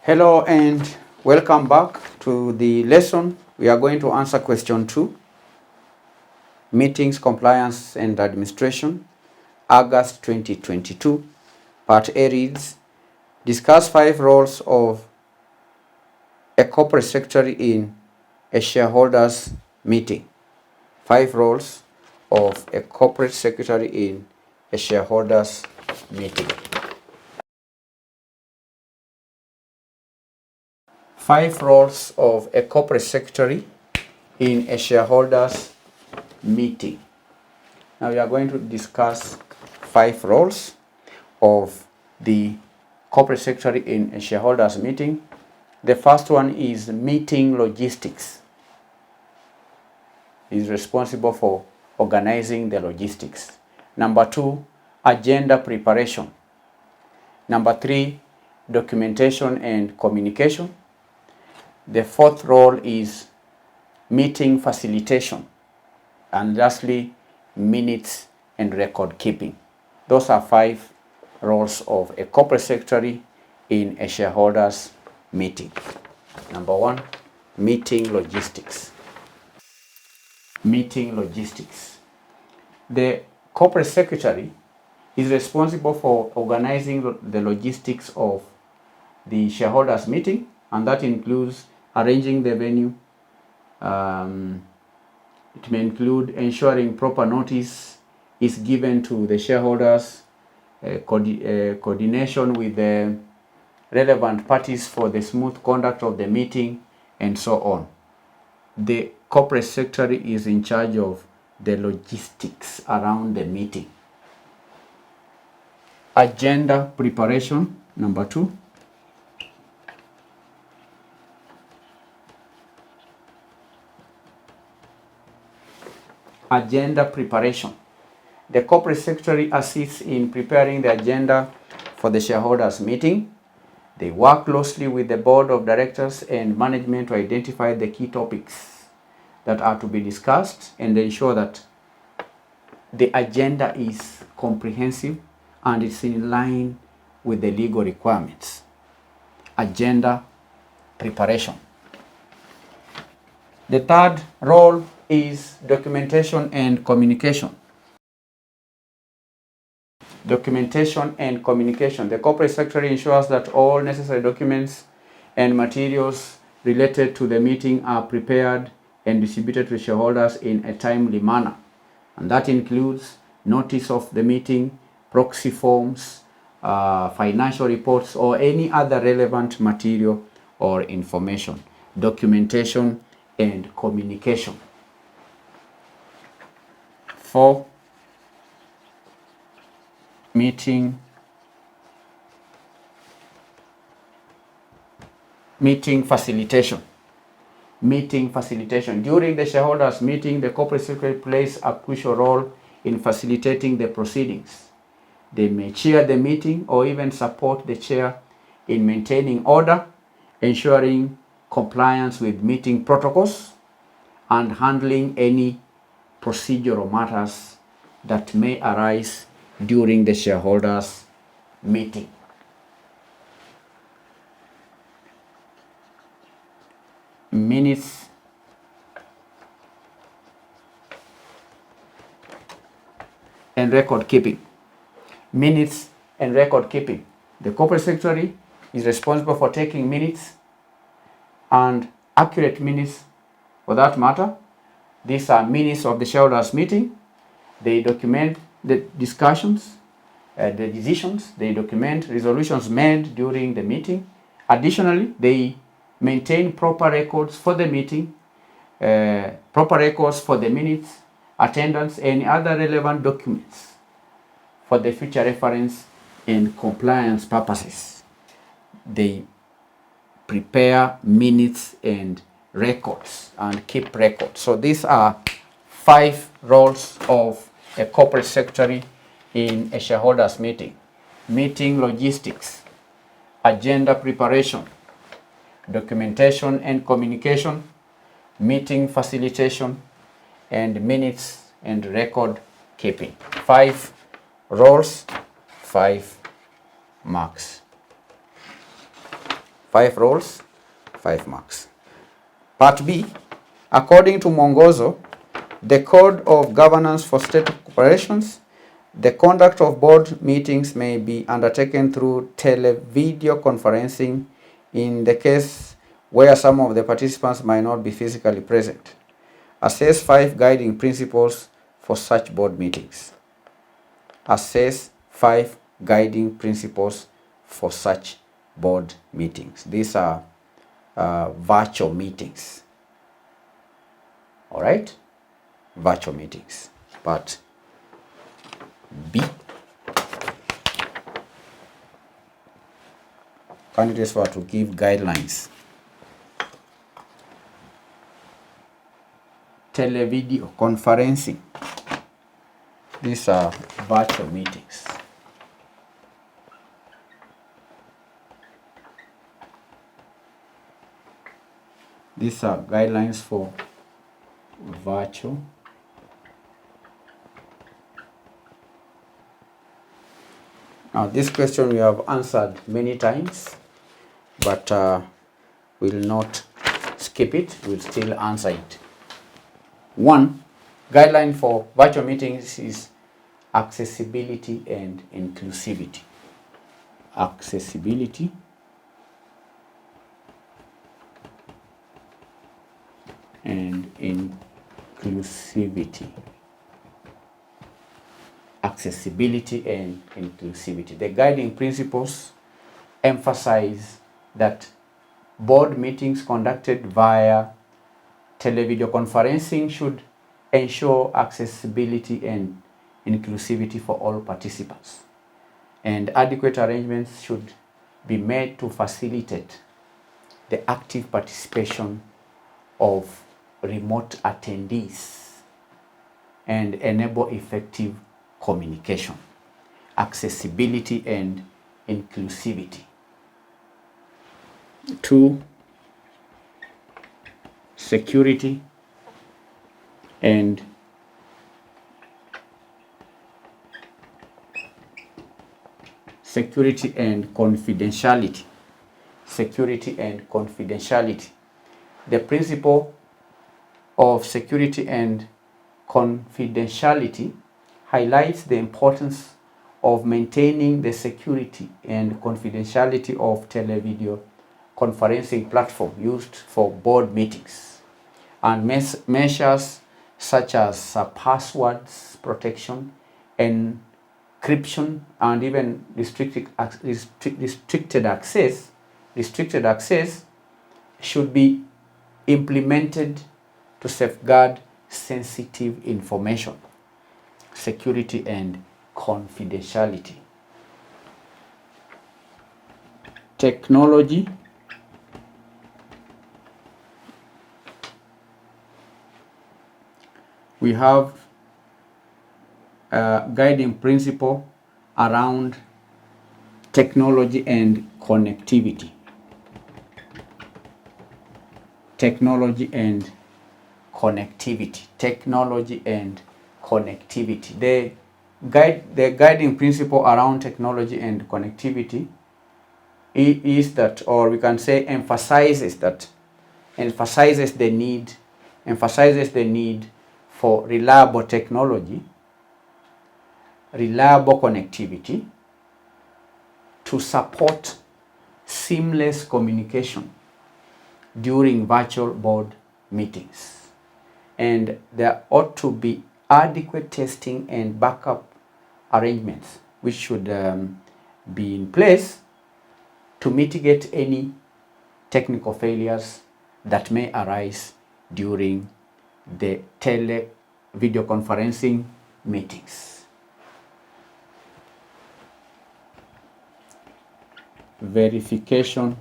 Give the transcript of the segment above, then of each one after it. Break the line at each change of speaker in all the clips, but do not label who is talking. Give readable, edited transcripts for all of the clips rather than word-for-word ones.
Hello and welcome back to the lesson. We are going to answer question 2, Meetings, Compliance and Administration, August 2022. Part A reads, discuss 5 roles of a corporate secretary in a shareholders meeting. 5 roles of a corporate secretary in a shareholders meeting. 5 roles of a corporate secretary in a shareholders meeting. Now we are going to discuss 5 roles of the corporate secretary in a shareholders meeting. The first one is meeting logistics. He is responsible for organizing the logistics. Number 2, agenda preparation. Number 3, documentation and communication. The fourth role is meeting facilitation. And lastly, minutes and record keeping. Those are 5 roles of a corporate secretary in a shareholders meeting. Number 1, meeting logistics. Meeting logistics. The corporate secretary is responsible for organizing the logistics of the shareholders meeting, and that includes arranging the venue. It may include ensuring proper notice is given to the shareholders, coordination with the relevant parties for the smooth conduct of the meeting, and so on. The corporate secretary is in charge of the logistics around the meeting. Agenda preparation, number 2. Agenda preparation. The corporate secretary assists in preparing the agenda for the shareholders meeting. They work closely with the board of directors and management to identify the key topics that are to be discussed and ensure that the agenda is comprehensive and it's in line with the legal requirements. Agenda preparation. The third role is documentation and communication. Documentation and communication. The corporate secretary ensures that all necessary documents and materials related to the meeting are prepared and distributed to shareholders in a timely manner. And that includes notice of the meeting, proxy forms, financial reports, or any other relevant material or information. Documentation and communication. 4, meeting facilitation. Meeting facilitation. During the shareholders meeting, the corporate secretary plays a crucial role in facilitating the proceedings. They may chair the meeting or even support the chair in maintaining order, ensuring compliance with meeting protocols, and handling any procedural matters that may arise during the shareholders meeting. Minutes and record keeping. Minutes and record keeping. The corporate secretary is responsible for taking minutes and accurate minutes for that matter. These are minutes of the shareholders meeting. They document the discussions, the decisions. They document resolutions made during the meeting. Additionally, they maintain proper records for the meeting, proper records for the minutes, attendance, and other relevant documents for the future reference and compliance purposes. They prepare minutes and records and keep records. So these are 5 roles of a corporate secretary in a shareholders meeting. Meeting logistics, agenda preparation, documentation and communication, meeting facilitation, and minutes and record keeping. 5 roles, 5 marks. 5 roles, 5 marks. Part B, according to Mwongozo, the Code of Governance for State Corporations, the conduct of board meetings may be undertaken through televideo conferencing in the case where some of the participants might not be physically present. Assess 5 guiding principles for such board meetings. Assess 5 guiding principles for such board meetings. These are virtual meetings. All right? Virtual meetings. Part B. Candidates were to give guidelines. Televideo conferencing. These are virtual meetings. These are guidelines for virtual. Now, this question we have answered many times, but we'll not skip it. We'll still answer it. 1. Guideline for virtual meetings is accessibility and inclusivity. Accessibility and inclusivity. Accessibility and inclusivity. The guiding principles emphasize that board meetings conducted via televideo conferencing should ensure accessibility and inclusivity for all participants, and adequate arrangements should be made to facilitate the active participation of remote attendees and enable effective communication. Accessibility and inclusivity. 2. Security and confidentiality. Security and confidentiality. The principle of security and confidentiality highlights the importance of maintaining the security and confidentiality of televideo conferencing platform used for board meetings, and measures such as passwords protection, encryption, and even restricted access should be implemented to safeguard sensitive information. Security and confidentiality. Technology we have a guiding principle around technology and connectivity. Technology and connectivity. Technology and connectivity. The guiding principle around technology and connectivity is that, or we can say emphasizes the need for reliable technology, reliable connectivity to support seamless communication during virtual board meetings. And there ought to be adequate testing and backup arrangements which should be in place to mitigate any technical failures that may arise during the video conferencing meetings. Verification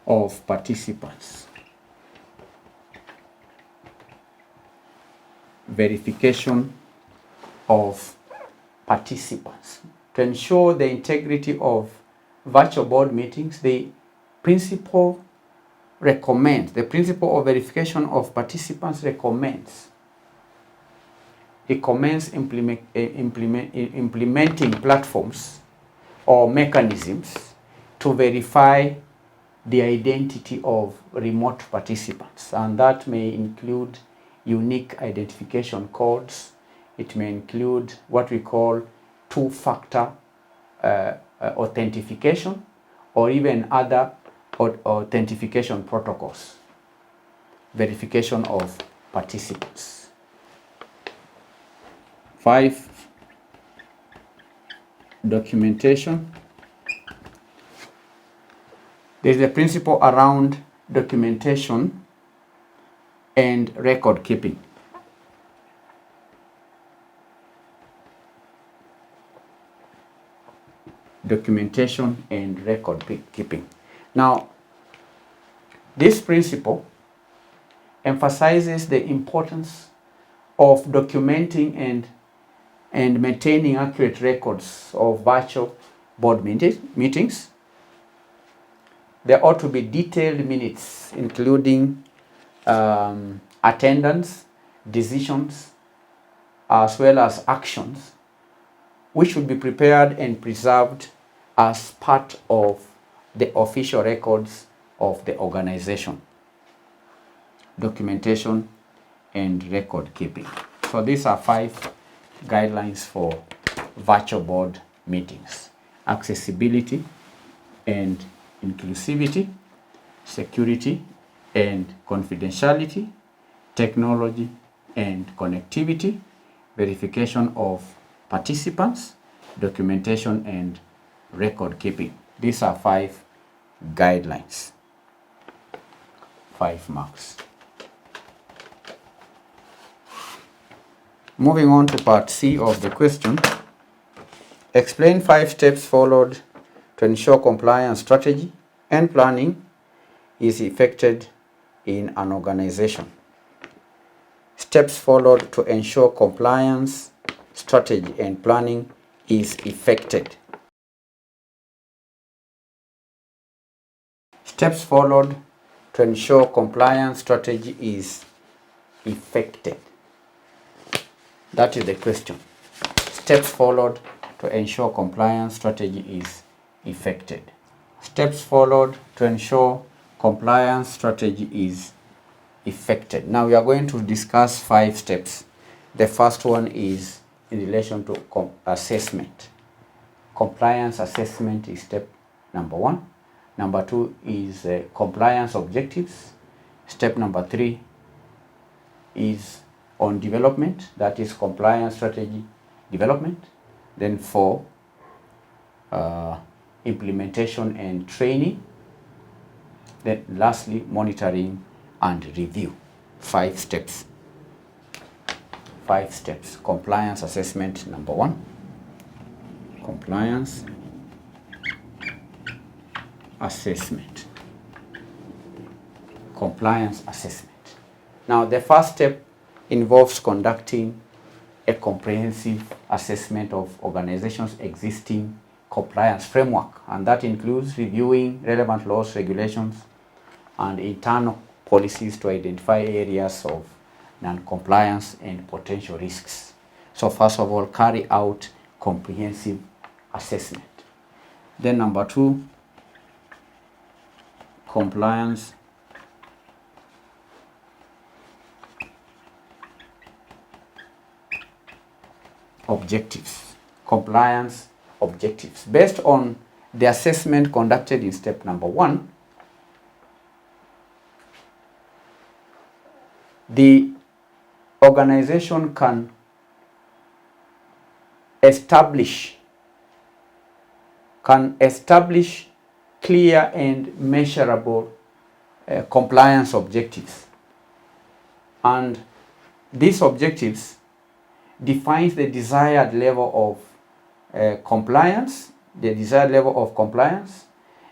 of participants. Verification of participants. To ensure the integrity of virtual board meetings, the principle of verification of participants recommends implementing platforms or mechanisms to verify the identity of remote participants, and that may include unique identification codes. It may include what we call two-factor authentication, or even other authentication protocols, verification of participants. 5, documentation. There's a principle around documentation and record keeping. Documentation and record keeping. Now, this principle emphasizes the importance of documenting and maintaining accurate records of virtual board meetings. There ought to be detailed minutes, including attendance, decisions, as well as actions, which should be prepared and preserved as part of the official records of the organization. Documentation and record keeping. So these are 5 guidelines for virtual board meetings: accessibility and inclusivity, security and confidentiality, technology and connectivity, verification of participants, documentation and record keeping. These are 5 guidelines. 5 marks. Moving on to part C of the question. Explain 5 steps followed to ensure compliance strategy and planning is effected in an organization. Steps followed to ensure compliance strategy and planning is effected. Steps followed to ensure compliance strategy is effected. That is the question. Steps followed to ensure compliance strategy is effected. Steps followed to ensure compliance strategy is effected. Now we are going to discuss 5 steps. The first one is in relation to assessment. Compliance assessment is step number 1. Number 2 is compliance objectives. Step number 3 is on development, that is compliance strategy development. Then 4, implementation and training. Then lastly, monitoring and review. 5 steps. 5 steps. Compliance assessment number 1. Compliance assessment. Compliance assessment. Now the first step involves conducting a comprehensive assessment of organizations' existing compliance framework, and that includes reviewing relevant laws, regulations, and internal policies to identify areas of non-compliance and potential risks. So first of all, carry out comprehensive assessment. Then number 2, compliance objectives. Compliance objectives. Based on the assessment conducted in step number 1, the organization can establish clear and measurable compliance objectives, and these objectives defines the desired level of compliance,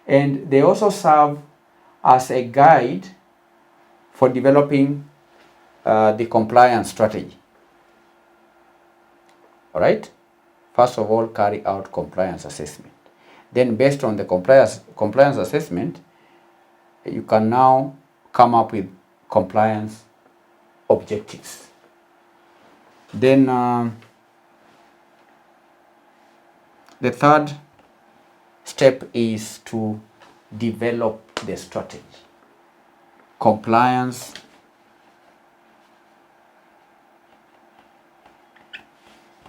and they also serve as a guide for developing the compliance strategy. All right. First of all, carry out compliance assessment. Then, based on the compliance assessment, you can now come up with compliance objectives. Then the third step is to develop the strategy. Compliance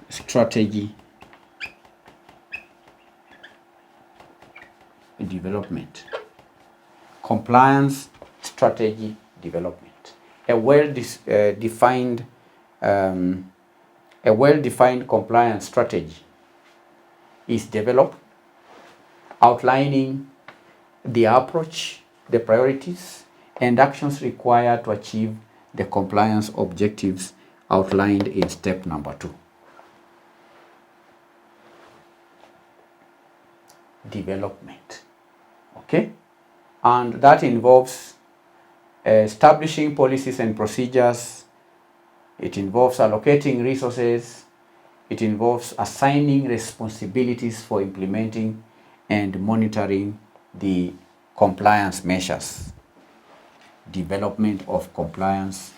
strategy development. Compliance strategy development. A well-defined compliance strategy is developed, outlining the approach, the priorities, and actions required to achieve the compliance objectives outlined in step number 2. Development. Okay? And that involves establishing policies and procedures. It involves allocating resources. It involves assigning responsibilities for implementing and monitoring the compliance measures. Development of compliance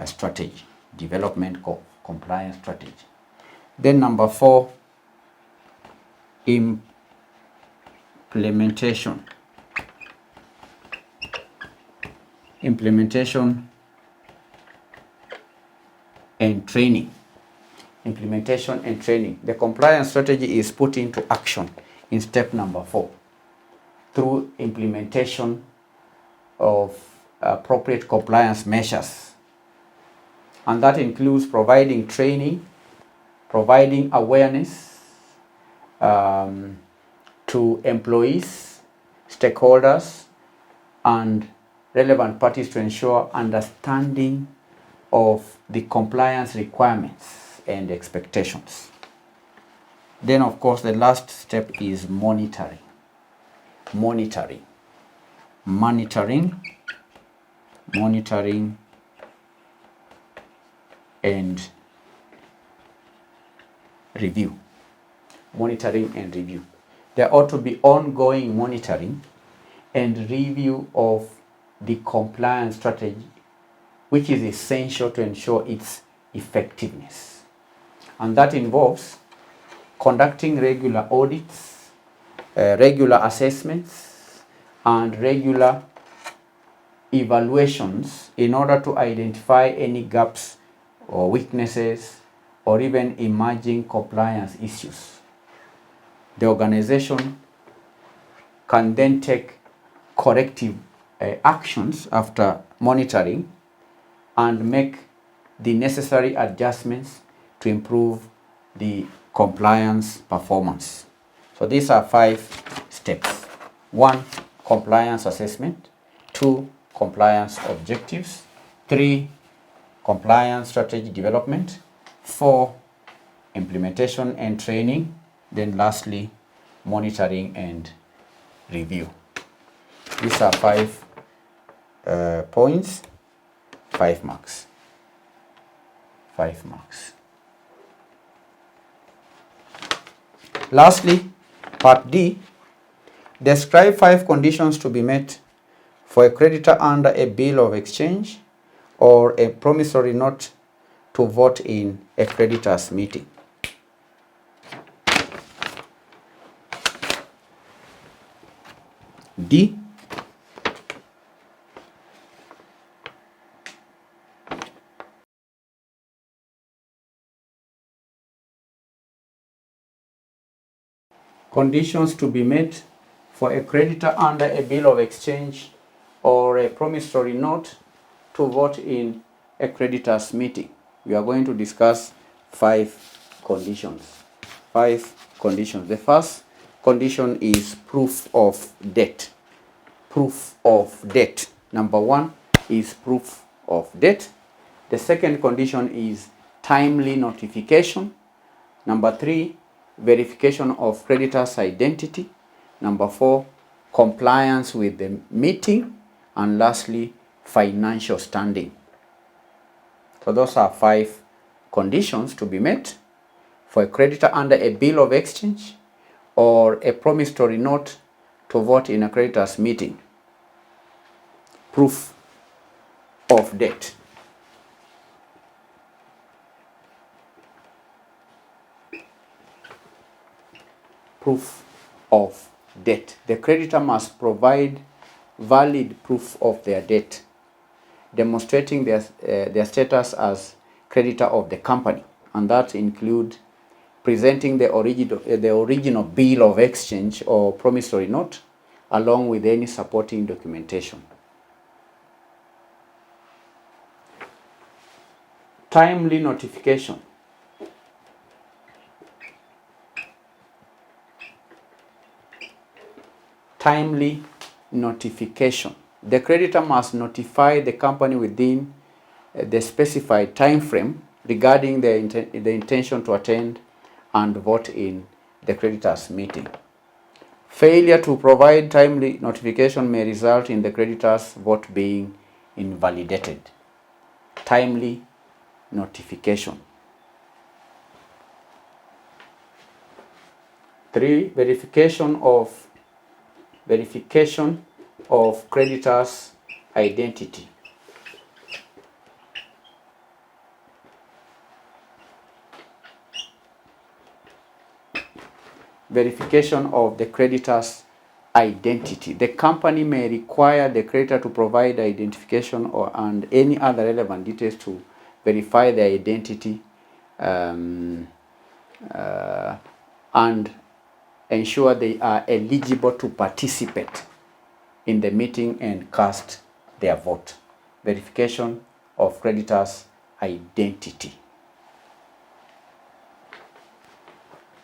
strategy. Development of compliance strategy. Then number 4, implementation. Implementation and training. Implementation and training. The compliance strategy is put into action in step number 4 through implementation of appropriate compliance measures. And that includes providing training, providing awareness to employees, stakeholders, and relevant parties to ensure understanding of the compliance requirements and expectations. Then, of course, the last step is monitoring. Monitoring and review. Monitoring and review. There ought to be ongoing monitoring and review of the compliance strategy, which is essential to ensure its effectiveness. And that involves conducting regular audits, regular assessments, and regular evaluations in order to identify any gaps or weaknesses or even emerging compliance issues. The organization can then take corrective actions after monitoring and make the necessary adjustments to improve the compliance performance. So these are 5 steps. 1, compliance assessment. 2, compliance objectives. 3, compliance strategy development. 4, implementation and training. Then lastly, monitoring and review. These are 5 points, 5 marks. 5 marks. Lastly, part D, describe 5 conditions to be met for a creditor under a bill of exchange or a promissory note to vote in a creditor's meeting. D, conditions to be met for a creditor under a bill of exchange or a promissory note to vote in a creditor's meeting. We are going to discuss 5 conditions. 5 conditions. The first condition is proof of debt. Proof of debt. Number 1 is proof of debt. The second condition is timely notification. Number 3, verification of creditor's identity. Number 4, compliance with the meeting. And lastly, financial standing. So those are 5 conditions to be met for a creditor under a bill of exchange or a promissory note to vote in a creditor's meeting. Proof of debt. Proof of debt. The creditor must provide valid proof of their debt, demonstrating their status as creditor of the company, and that include presenting the original bill of exchange or promissory note along with any supporting documentation. Timely notification. Timely notification. The creditor must notify the company within the specified time frame regarding the intention to attend and vote in the creditor's meeting. Failure to provide timely notification may result in the creditor's vote being invalidated. Timely notification. 3. Verification of creditor's identity. Verification of the creditor's identity. The company may require the creditor to provide identification and any other relevant details to verify their identity and ensure they are eligible to participate in the meeting and cast their vote. Verification of creditor's identity.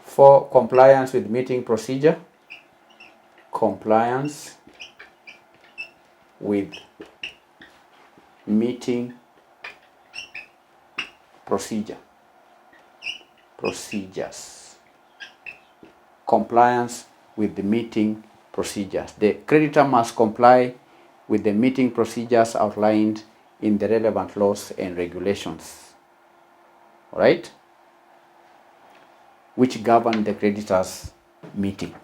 4. Compliance with meeting procedure. Compliance with meeting procedures. Compliance with the meeting procedures. The creditor must comply with the meeting procedures outlined in the relevant laws and regulations, all right, which govern the creditor's meeting.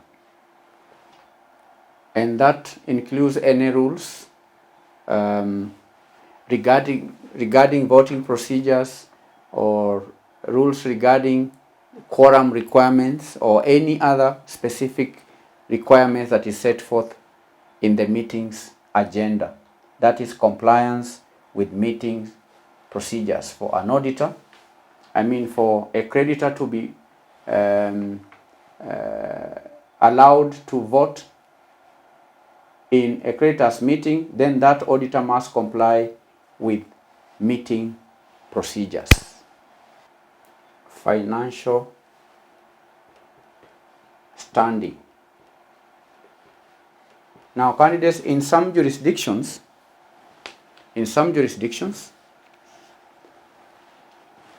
And that includes any rules regarding voting procedures or rules regarding quorum requirements or any other specific requirements that is set forth in the meeting's agenda. That is compliance with meeting procedures. For an auditor, for a creditor to be allowed to vote in a creditor's meeting, then that auditor must comply with meeting procedures. Financial standing. Now, candidates, in some jurisdictions,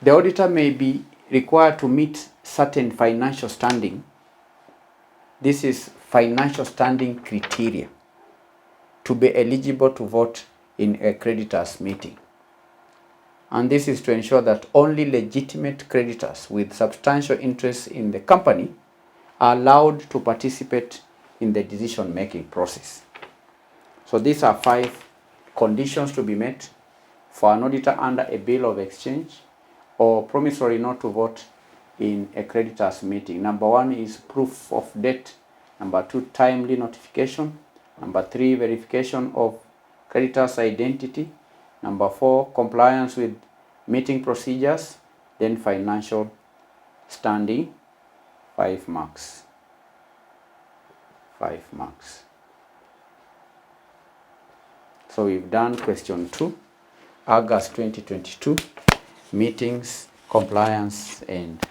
the auditor may be required to meet certain financial standing. This is financial standing criteria to be eligible to vote in a creditor's meeting. And this is to ensure that only legitimate creditors with substantial interest in the company are allowed to participate in the decision-making process. So these are 5 conditions to be met for an auditor under a bill of exchange or promissory not to vote in a creditor's meeting. Number 1 is proof of debt. Number 2, timely notification. Number 3, verification of creditor's identity. Number 4, compliance with meeting procedures. Then financial standing, 5 marks. 5 marks. So we've done question 2, August 2022, meetings, compliance, and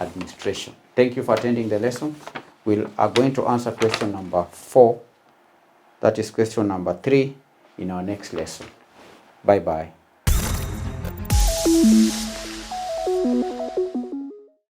administration. Thank you for attending the lesson. We are going to answer question number 4, that is question number 3, in our next lesson. Bye-bye.